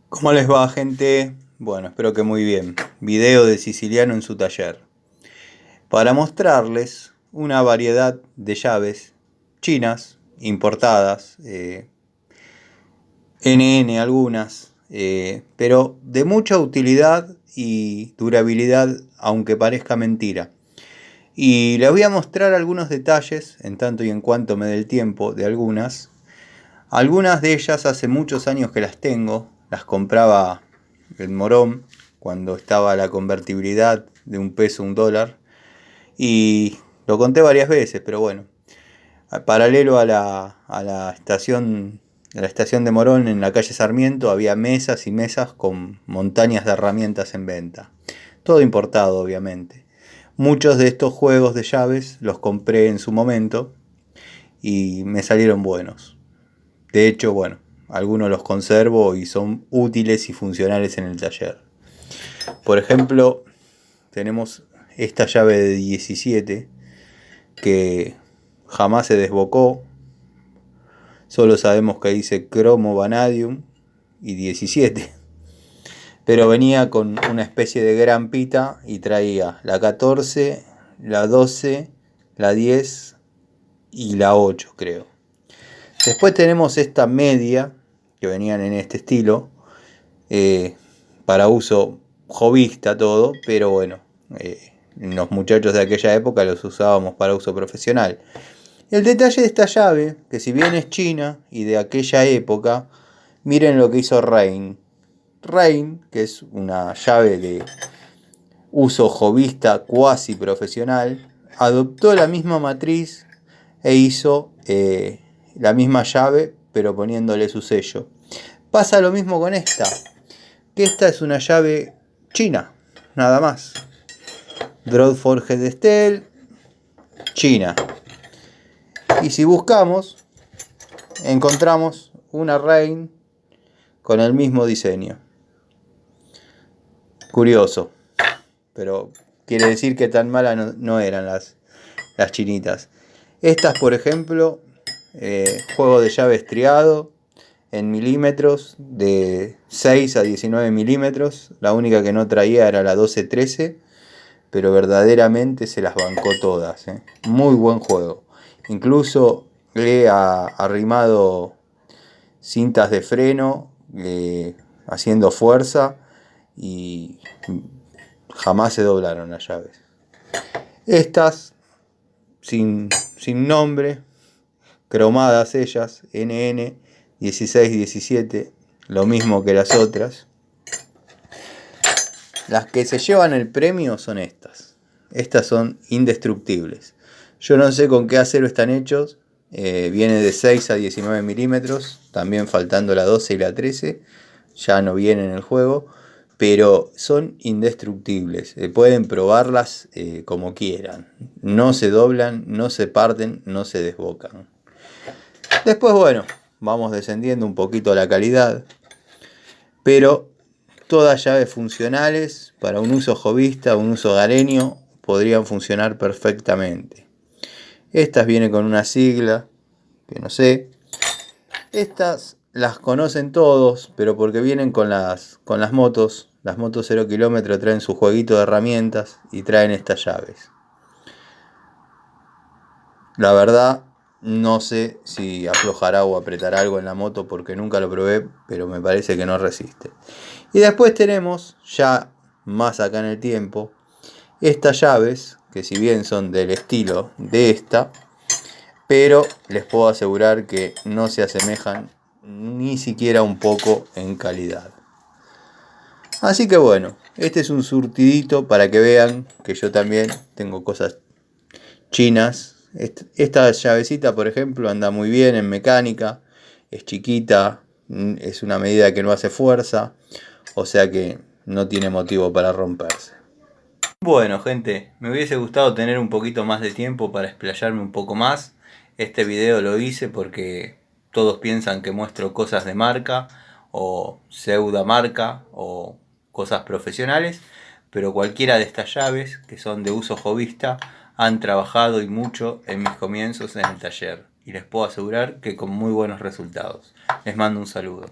¿Cómo les va, gente? Bueno, espero que muy bien. Video de Siciliano en su taller. Para mostrarles una variedad de llaves chinas, importadas, NN algunas, pero de mucha utilidad y durabilidad, aunque parezca mentira. Y les voy a mostrar algunos detalles, en tanto y en cuanto me dé el tiempo, de algunas. Algunas de ellas hace muchos años que las tengo, las compraba en Morón, cuando estaba la convertibilidad de un peso a un dólar, y lo conté varias veces, pero bueno, paralelo a la estación de Morón, en la calle Sarmiento, había mesas y mesas con montañas de herramientas en venta, todo importado obviamente. Muchos de estos juegos de llaves los compré en su momento y me salieron buenos. De hecho, bueno, algunos los conservo y son útiles y funcionales en el taller. Por ejemplo, tenemos esta llave de 17 que jamás se desbocó. Solo sabemos que dice cromo vanadium y 17. Pero venía con una especie de grampita y traía la 14, la 12, la 10 y la 8, creo. Después tenemos esta media que venían en este estilo, para uso hobbyista todo, pero bueno, los muchachos de aquella época los usábamos para uso profesional. El detalle de esta llave, que si bien es china y de aquella época, miren lo que hizo Rain. Rain, que es una llave de uso hobbyista cuasi profesional, adoptó la misma matriz e hizo la misma llave, pero poniéndole su sello. Pasa lo mismo con esta, que esta es una llave china, nada más. Forged Steel, China. Y si buscamos, encontramos una Rain con el mismo diseño. Curioso, pero quiere decir que tan malas no eran las chinitas. Estas, por ejemplo, juego de llave estriado en milímetros, de 6 a 19 milímetros. La única que no traía era la 12-13, pero verdaderamente se las bancó todas. Muy buen juego. Incluso le he arrimado cintas de freno, haciendo fuerza, y jamás se doblaron las llaves. Estas, sin nombre, cromadas ellas, NN 16-17, lo mismo que las otras. Las que se llevan el premio son estas. Estas son indestructibles. Yo no sé con qué acero están hechos. Viene de 6 a 19 milímetros, también faltando la 12 y la 13. Ya no viene en el juego, pero son indestructibles. Pueden probarlas como quieran. No se doblan, no se parten, no se desbocan. Después, bueno, vamos descendiendo un poquito la calidad, pero todas llaves funcionales para un uso hobbyista, un uso hogareño, podrían funcionar perfectamente. Estas vienen con una sigla, que no sé. Estas las conocen todos, pero porque vienen con las motos. Las motos 0 kilómetros traen su jueguito de herramientas y traen estas llaves. La verdad, no sé si aflojará o apretará algo en la moto porque nunca lo probé, pero me parece que no resiste. Y después tenemos, ya más acá en el tiempo, estas llaves, que si bien son del estilo de esta, pero les puedo asegurar que no se asemejan ni siquiera un poco en calidad. Así que bueno, este es un surtidito para que vean que yo también tengo cosas chinas. Esta llavecita, por ejemplo, anda muy bien en mecánica, es chiquita, es una medida que no hace fuerza, o sea que no tiene motivo para romperse. Bueno, gente, me hubiese gustado tener un poquito más de tiempo para explayarme un poco más. Este video lo hice porque todos piensan que muestro cosas de marca o pseudo marca o cosas profesionales, pero cualquiera de estas llaves que son de uso hobbyista han trabajado y mucho en mis comienzos en el taller y les puedo asegurar que con muy buenos resultados. Les mando un saludo.